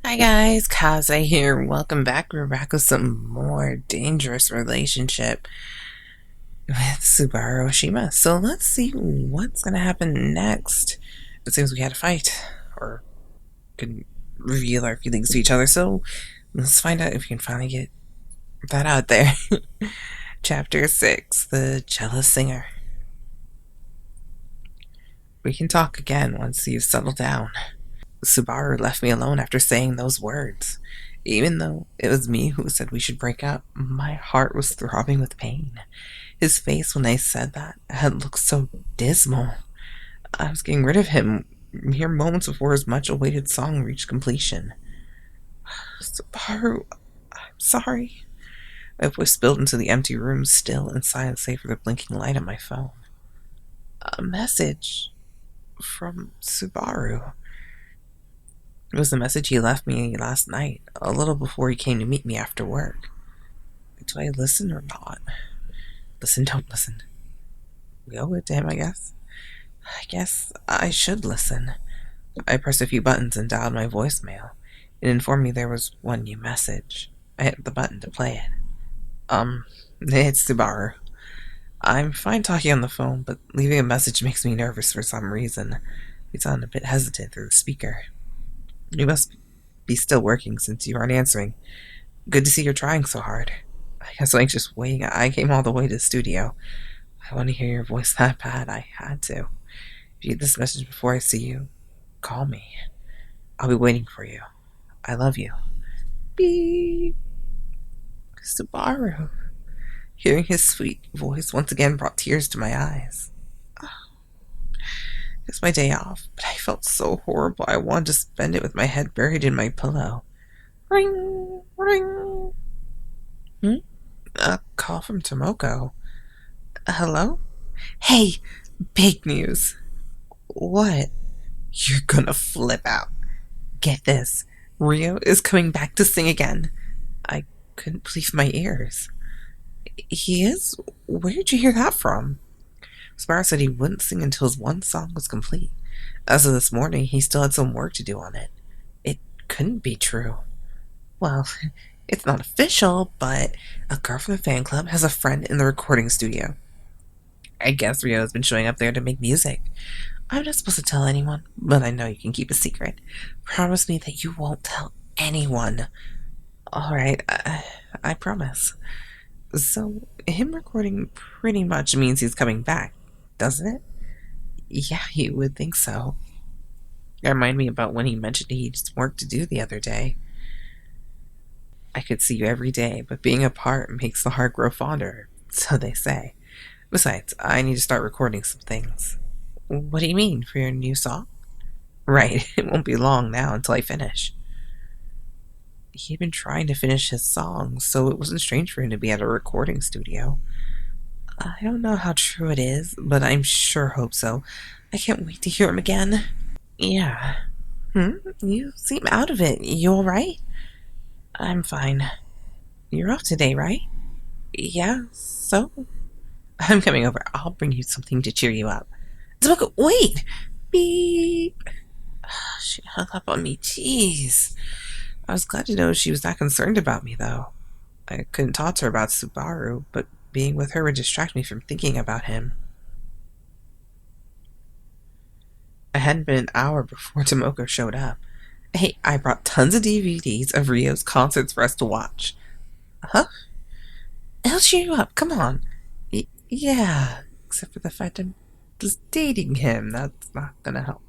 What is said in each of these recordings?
Hi guys, Kaze here. Welcome back. We're back with some more dangerous relationship with Subaru Oshima. So let's see what's gonna happen next. It seems we had a fight, or could reveal our feelings to each other. So let's find out if we can finally get that out there. Chapter 6, The Jealous Singer. We can talk again once you've settled down. Subaru left me alone after saying those words. Even though it was me who said we should break up, my heart was throbbing with pain. His face when I said that had looked so dismal. I was getting rid of him mere moments before his much-awaited song reached completion. Subaru, I'm sorry. My voice spilled into the empty room, still and silent save for the blinking light on my phone. A message from Subaru. It was the message he left me last night, a little before he came to meet me after work. Do I listen or not? Listen, don't listen. We owe it to him, I guess. I guess I should listen. I pressed a few buttons and dialed my voicemail. It informed me there was one new message. I hit the button to play it. It's Subaru. I'm fine talking on the phone, but leaving a message makes me nervous for some reason. He sounded a bit hesitant through the speaker. You must be still working since you aren't answering. Good to see you're trying so hard. I guess like just waiting. I came all the way to the studio. I want to hear your voice that bad. I had to. If you get this message before I see you, call me. I'll be waiting for you. I love you. Beep. Subaru. Hearing his sweet voice once again brought tears to my eyes. It was my day off, but I felt so horrible I wanted to spend it with my head buried in my pillow. Ring, ring. A call from Tomoko. Hello? Hey, big news. What? You're gonna flip out. Get this. Ryo is coming back to sing again. I couldn't believe my ears. He is? Where'd you hear that from? Subaru said he wouldn't sing until his one song was complete. As of this morning, he still had some work to do on it. It couldn't be true. Well, it's not official, but a girl from the fan club has a friend in the recording studio. I guess Ryo has been showing up there to make music. I'm not supposed to tell anyone, but I know you can keep a secret. Promise me that you won't tell anyone. Alright, I promise. So, him recording pretty much means he's coming back, doesn't it? Yeah, you would think so. It reminded me about when he mentioned he had work to do the other day. I could see you every day, but being apart makes the heart grow fonder, so they say. Besides, I need to start recording some things. What do you mean, for your new song? Right, it won't be long now until I finish. He'd been trying to finish his song, so it wasn't strange for him to be at a recording studio. I don't know how true it is, but I'm sure hope so. I can't wait to hear him again. Yeah. You seem out of it. You alright? I'm fine. You're off today, right? Yeah, so? I'm coming over. I'll bring you something to cheer you up. Smoke, wait! Beep! She hung up on me. Jeez. I was glad to know she was not concerned about me, though. I couldn't talk to her about Subaru, but being with her would distract me from thinking about him. It hadn't been an hour before Tomoko showed up. Hey, I brought tons of DVDs of Ryo's concerts for us to watch. Huh? I'll cheer you up. Come on. Yeah, except for the fact I'm just dating him. That's not gonna help.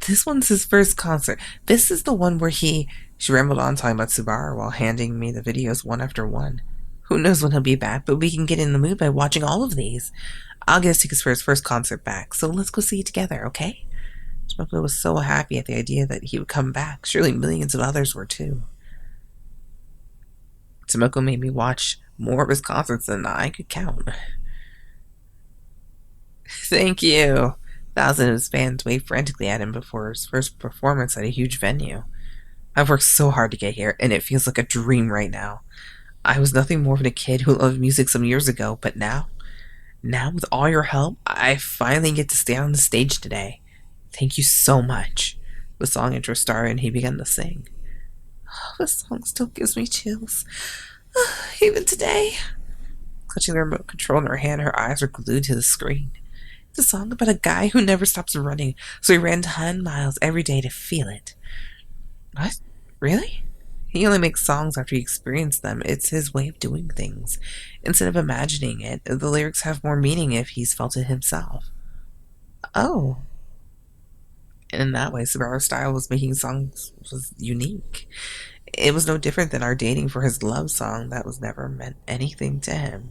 This one's his first concert. This is the one where she rambled on talking about Subaru while handing me the videos one after one. Who knows when he'll be back, but we can get in the mood by watching all of these. I'll get us tickets for his first concert back, so let's go see it together, okay? Smoko was so happy at the idea that he would come back. Surely millions of others were too. Tomoko made me watch more of his concerts than I could count. Thank you. Thousands of his fans waved frantically at him before his first performance at a huge venue. I've worked so hard to get here, and it feels like a dream right now. I was nothing more than a kid who loved music some years ago, but now with all your help, I finally get to stay on the stage today. Thank you so much. The song intro started and he began to sing. Oh, the song still gives me chills. Even today. Clutching the remote control in her hand, her eyes were glued to the screen. It's a song about a guy who never stops running, so he ran 10 miles every day to feel it. What? Really? He only makes songs after he experienced them. It's his way of doing things. Instead of imagining it, the lyrics have more meaning if he's felt it himself. Oh. And in that way, Subaru's style was making songs was unique. It was no different than our dating for his love song that was never meant anything to him.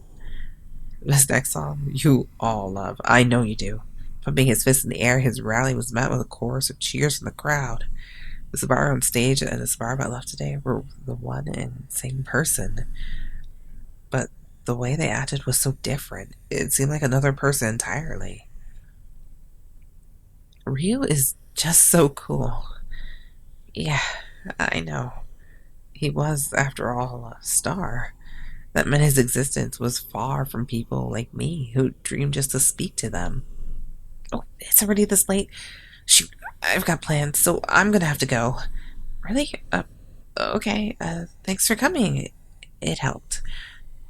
This next song, you all love. I know you do. Pumping his fist in the air, his rally was met with a chorus of cheers from the crowd. The Subaru on stage and the Subaru that left today were the one and same person. But the way they acted was so different. It seemed like another person entirely. Ryu is just so cool. Yeah, I know. He was, after all, a star. That meant his existence was far from people like me who dreamed just to speak to them. Oh, it's already this late. Shoot, I've got plans, so I'm gonna have to go. Really? Okay. Thanks for coming. It helped.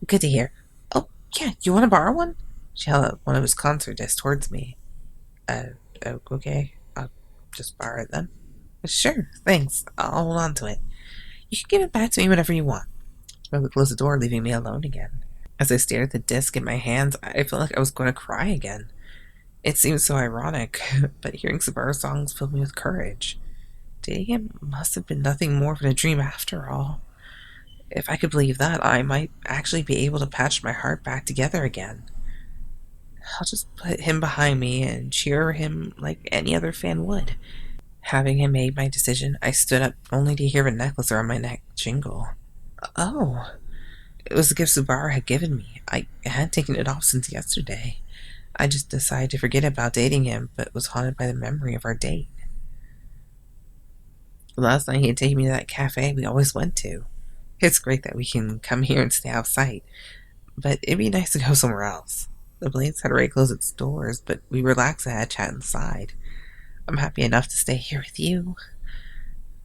Good to hear. Oh, yeah, you want to borrow one? She held out one of his concert discs towards me. Okay. I'll just borrow it then. Sure, thanks. I'll hold on to it. You can give it back to me whenever you want. I would close the door, leaving me alone again. As I stared at the disc in my hands, I felt like I was going to cry again. It seemed so ironic, but hearing Subaru songs filled me with courage. Dating him must have been nothing more than a dream after all. If I could believe that, I might actually be able to patch my heart back together again. I'll just put him behind me and cheer him like any other fan would. Having him made my decision, I stood up only to hear a necklace around my neck jingle. Oh, it was the gift Subaru had given me. I hadn't taken it off since yesterday. I just decided to forget about dating him, but was haunted by the memory of our date. Last night he had taken me to that cafe we always went to. It's great that we can come here and stay out of sight, but it'd be nice to go somewhere else. The Blades had already closed its doors, but we relaxed and had a chat inside. I'm happy enough to stay here with you.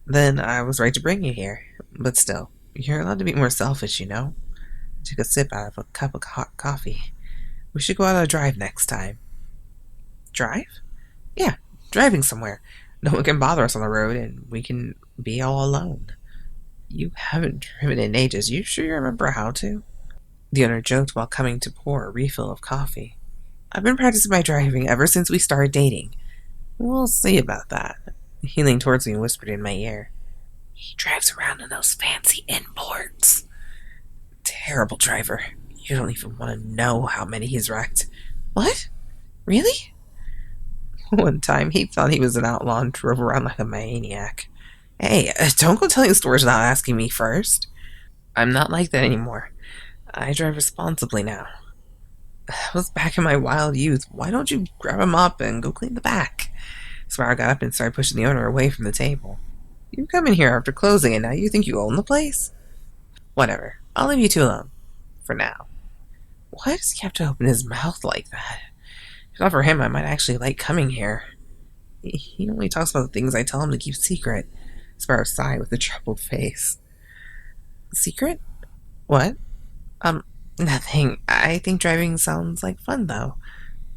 Then I was right to bring you here, but still, you're allowed to be more selfish, you know? I took a sip out of a cup of hot coffee. We should go on a drive next time. Drive? Yeah, driving somewhere. No one can bother us on the road, and we can be all alone. You haven't driven in ages. You sure you remember how to? The owner joked while coming to pour a refill of coffee. I've been practicing my driving ever since we started dating. We'll see about that. He leaned towards me and whispered in my ear. He drives around in those fancy imports. Terrible driver. You don't even want to know how many he's wrecked. What? Really? One time he thought he was an outlaw and drove around like a maniac. Hey, don't go telling stories without asking me first. I'm not like that anymore. I drive responsibly now. I was back in my wild youth. Why don't you grab him up and go clean the back? Subaru got up and started pushing the owner away from the table. You come in here after closing and now you think you own the place? Whatever. I'll leave you two alone. For now. Why does he have to open his mouth like that? If not for him, I might actually like coming here. He only talks about the things I tell him to keep secret. Subaru sighed with a troubled face. Secret? What? Nothing. I think driving sounds like fun, though.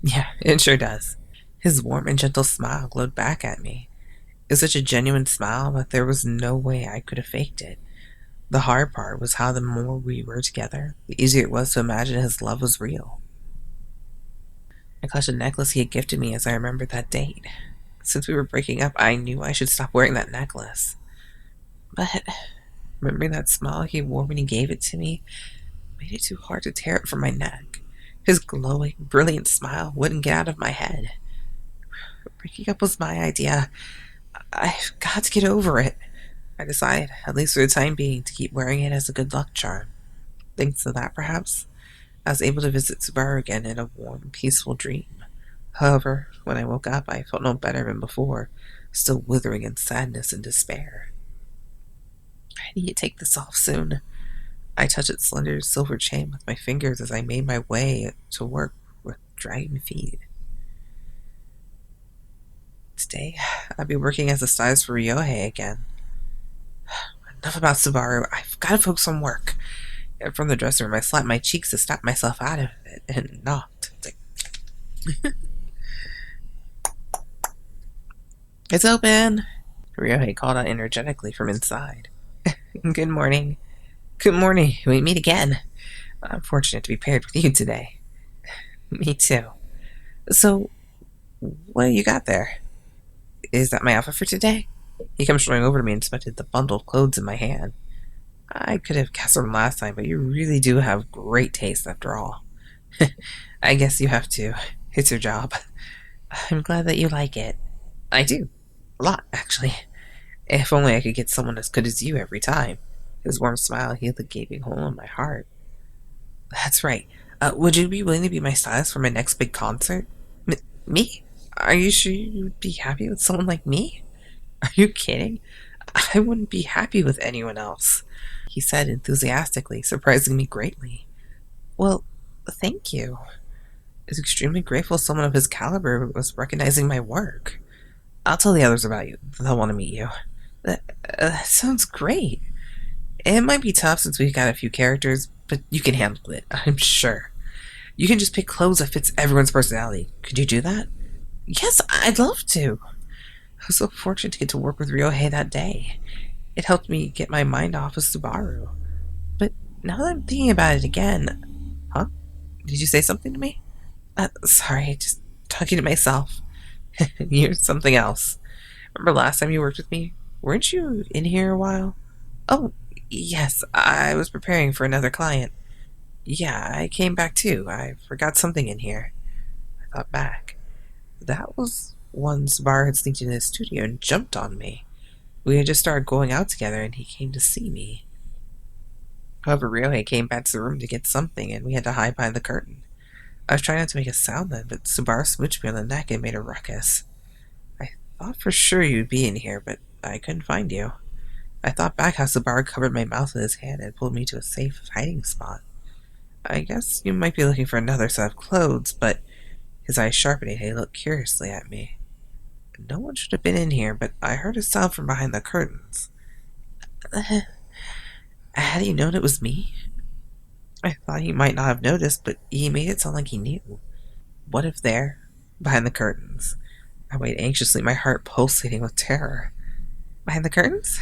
Yeah, it sure does. His warm and gentle smile glowed back at me. It was such a genuine smile that there was no way I could have faked it. The hard part was how the more we were together, the easier it was to imagine his love was real. I clutched a necklace he had gifted me as I remembered that date. Since we were breaking up, I knew I should stop wearing that necklace. But remembering that smile he wore when he gave it to me made it too hard to tear it from my neck. His glowing, brilliant smile wouldn't get out of my head. Breaking up was my idea. I've got to get over it. I decided, at least for the time being, to keep wearing it as a good luck charm. Thanks to that, perhaps, I was able to visit Subaru again in a warm, peaceful dream. However, when I woke up, I felt no better than before, still withering in sadness and despair. I need to take this off soon. I touched its slender silver chain with my fingers as I made my way to work with dragging feet. Today, I'll be working as a stylist for Ryouhei again. Enough about Subaru. I've got to focus on work. And from the dressing room, I slapped my cheeks to snap myself out of it and knocked. It's open! Ryouhei called out energetically from inside. Good morning. Good morning. We meet again. I'm fortunate to be paired with you today. Me too. So, what do you got there? Is that my outfit for today? He comes strolling over to me and inspected the bundle of clothes in my hand. I could have guessed from last time, but you really do have great taste after all. I guess you have to. It's your job. I'm glad that you like it. I do. A lot, actually. If only I could get someone as good as you every time. His warm smile healed the gaping hole in my heart. That's right. Would you be willing to be my stylist for my next big concert? Me? Are you sure you'd be happy with someone like me? Are you kidding? I wouldn't be happy with anyone else, he said enthusiastically, surprising me greatly. Well, thank you. I was extremely grateful someone of his caliber was recognizing my work. I'll tell the others about you. They'll want to meet you. That sounds great. It might be tough since we've got a few characters, but you can handle it, I'm sure. You can just pick clothes that fits everyone's personality. Could you do that? Yes, I'd love to. I was so fortunate to get to work with Ryouhei that day. It helped me get my mind off of Subaru. But now that I'm thinking about it again... Huh? Did you say something to me? Sorry, just talking to myself. You're something else. Remember last time you worked with me? Weren't you in here a while? Oh, yes, I was preparing for another client. Yeah, I came back too. I forgot something in here. I thought back. That was when Subaru had sneaked into his studio and jumped on me. We had just started going out together and he came to see me. However, Ryouhei came back to the room to get something and we had to hide behind the curtain. I was trying not to make a sound then, but Subaru smooched me on the neck and made a ruckus. I thought for sure you'd be in here, but I couldn't find you. I thought back how Subaru covered my mouth with his hand and pulled me to a safe hiding spot. I guess you might be looking for another set of clothes, but his eyes sharpening, he looked curiously at me. No one should have been in here, but I heard a sound from behind the curtains. Had he known it was me? I thought he might not have noticed, but he made it sound like he knew. What if there, behind the curtains? I waited anxiously, my heart pulsating with terror. Behind the curtains?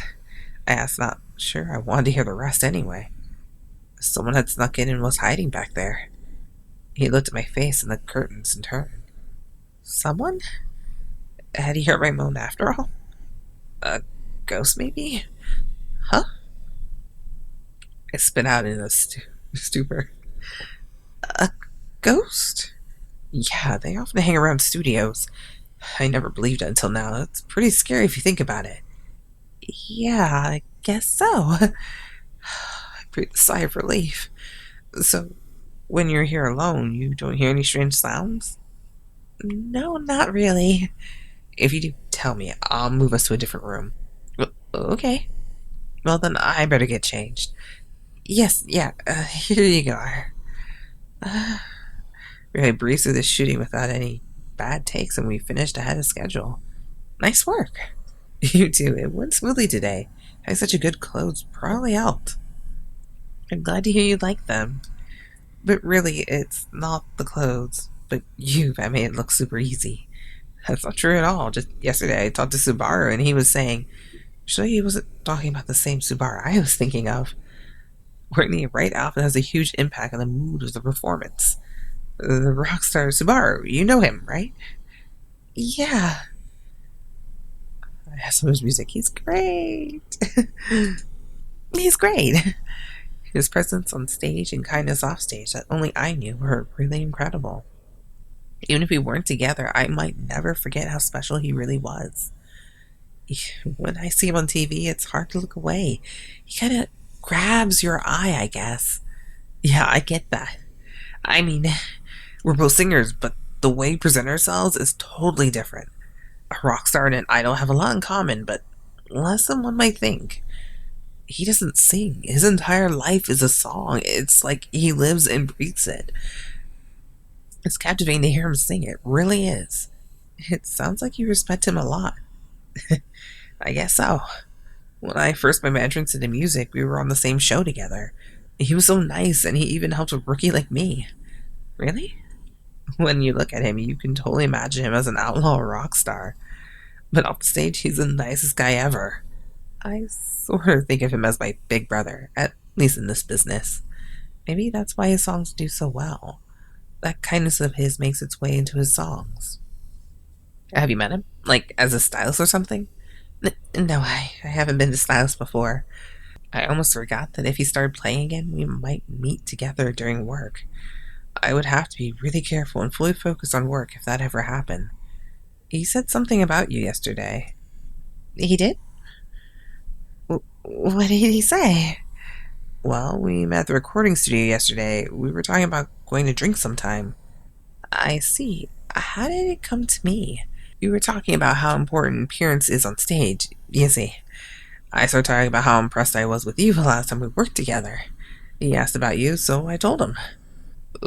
I asked, not sure I wanted to hear the rest anyway. Someone had snuck in and was hiding back there. He looked at my face and the curtains in turn. Someone? Had he heard my moan after all? A ghost, maybe? Huh? I spit out in a stupor. A ghost? Yeah, they often hang around studios. I never believed it until now. It's pretty scary if you think about it. Yeah, I guess so. I breathed a sigh of relief. So, when you're here alone, you don't hear any strange sounds? No, not really. If you do, tell me. I'll move us to a different room. Okay. Well, then I better get changed. Yes, yeah, here you are. We breezed through the shooting without any bad takes, and we finished ahead of schedule. Nice work. You too. It went smoothly today. Having such a good clothes probably helped. I'm glad to hear you like them. But really, it's not the clothes, but you that made it look super easy. That's not true at all. Just yesterday I talked to Subaru and he was saying, sure he wasn't talking about the same Subaru I was thinking of. Wearing the right outfit has a huge impact on the mood of the performance. The rock star Subaru, you know him, right? Yeah. I have some of his music. He's great. He's great. His presence on stage and kindness off stage that only I knew were really incredible. Even if we weren't together, I might never forget how special he really was. When I see him on TV, it's hard to look away. He kind of grabs your eye, I guess. Yeah, I get that. I mean, we're both singers, but the way we present ourselves is totally different. A rock star and an idol have a lot in common, but less than one might think. He doesn't sing. His entire life is a song. It's like he lives and breathes it. It's captivating to hear him sing. It really is. It sounds like you respect him a lot. I guess so. When I first met my entrance into music, we were on the same show together. He was so nice, and he even helped a rookie like me. Really? When you look at him, you can totally imagine him as an outlaw rock star. But off stage, he's the nicest guy ever. I sort of think of him as my big brother, at least in this business. Maybe that's why his songs do so well. That kindness of his makes its way into his songs. Have you met him? Like, as a stylist or something? No, I haven't been to stylist before. I almost forgot that if he started playing again, we might meet together during work. I would have to be really careful and fully focused on work if that ever happened. He said something about you yesterday. He did? What did he say? Well, we met at the recording studio yesterday. We were talking about going to drink sometime. I see. How did it come to me? We were talking about how important appearance is on stage. You see, I started talking about how impressed I was with you the last time we worked together. He asked about you, so I told him.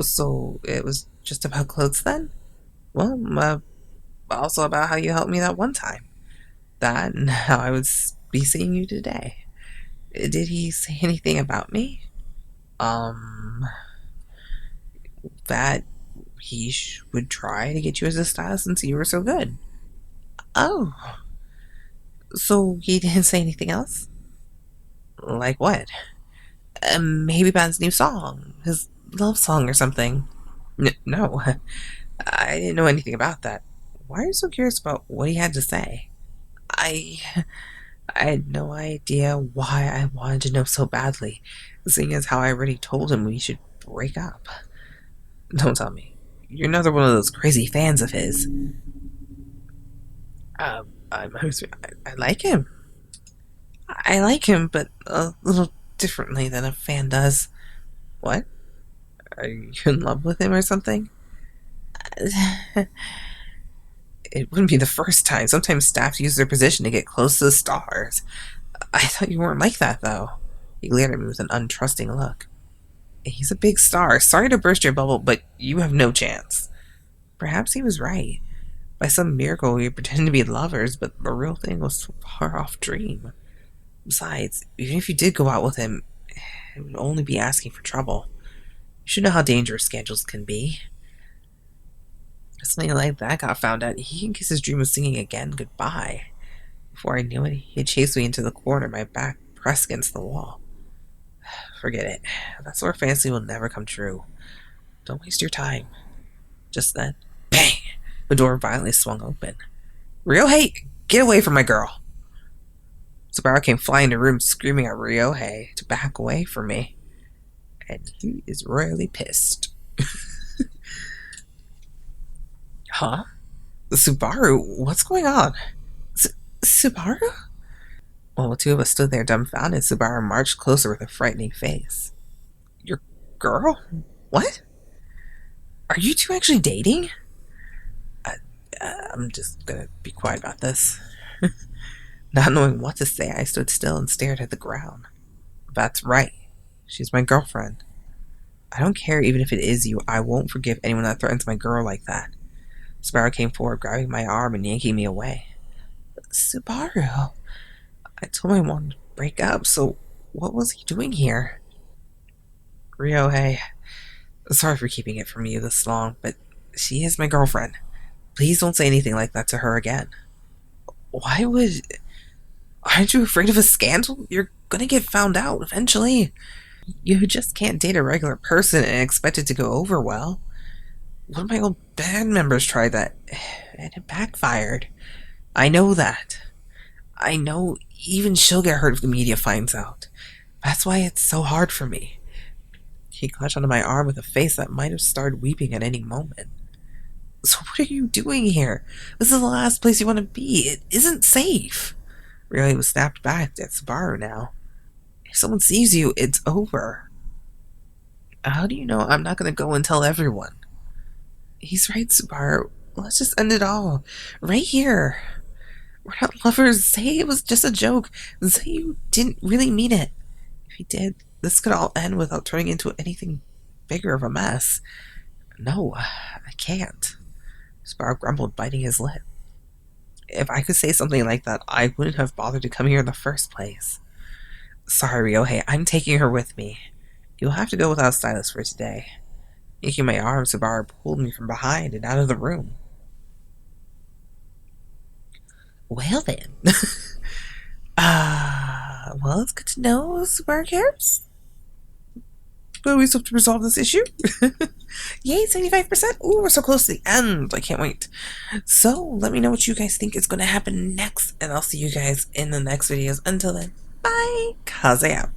So it was just about clothes then? Well, also about how you helped me that one time. That and how I would be seeing you today. Did he say anything about me? That he would try to get you as a stylist since you were so good. Oh, so he didn't say anything else? Like what? Maybe about his new song, his love song or something. No, I didn't know anything about that. Why are you so curious about what he had to say? I I had no idea why I wanted to know so badly, seeing as how I already told him we should break up. Don't tell me. You're another one of those crazy fans of his. I like him. I like him, but a little differently than a fan does. What? Are you in love with him or something? It wouldn't be the first time. Sometimes staff use their position to get close to the stars. I thought you weren't like that, though. He glared at me with an untrusting look. He's a big star. Sorry to burst your bubble, but you have no chance. Perhaps he was right. By some miracle, we pretended to be lovers, but the real thing was a far-off dream. Besides, even if you did go out with him, it would only be asking for trouble. You should know how dangerous scandals can be. If something like that got found out, he can kiss his dream of singing again goodbye. Before I knew it, he had chased me into the corner, my back pressed against the wall. Forget it. That sort of fantasy will never come true. Don't waste your time. Just then, bang! The door violently swung open. Ryouhei, get away from my girl! Subaru came flying into the room, screaming at Ryouhei to back away from me. And he is royally pissed. Huh? Subaru, what's going on? Subaru? While the two of us stood there dumbfounded, Subaru marched closer with a frightening face. Your girl? What? Are you two actually dating? I'm just gonna be quiet about this. Not knowing what to say, I stood still and stared at the ground. That's right. She's my girlfriend. I don't care even if it is you. I won't forgive anyone that threatens my girl like that. Subaru came forward, grabbing my arm and yanking me away. Subaru, I told him I wanted to break up, so what was he doing here? Ryouhei, sorry for keeping it from you this long, but she is my girlfriend. Please don't say anything like that to her again. Why would... Aren't you afraid of a scandal? You're gonna get found out eventually. You just can't date a regular person and expect it to go over well. One of my old band members tried that, and it backfired. I know that. I know even she'll get hurt if the media finds out. That's why it's so hard for me. He clutched onto my arm with a face that might have started weeping at any moment. So what are you doing here? This is the last place you want to be. It isn't safe. Ryouhei was snapped back at Subaru now. If someone sees you, it's over. How do you know I'm not going to go and tell everyone? He's right, Subaru. Let's just end it all. Right here. We're not lovers. Say it was just a joke. Say you didn't really mean it. If he did, this could all end without turning into anything bigger of a mess. No, I can't. Subaru grumbled, biting his lip. If I could say something like that, I wouldn't have bothered to come here in the first place. Sorry, Ryouhei, I'm taking her with me. You'll have to go without a stylist for today. Making my arm, Subaru pulled me from behind and out of the room. Well then. Well, it's good to know Subaru cares. But we still have to resolve this issue. Yay, 75%. Ooh, we're so close to the end. I can't wait. So, let me know what you guys think is going to happen next, and I'll see you guys in the next videos. Until then, bye. Kaze out.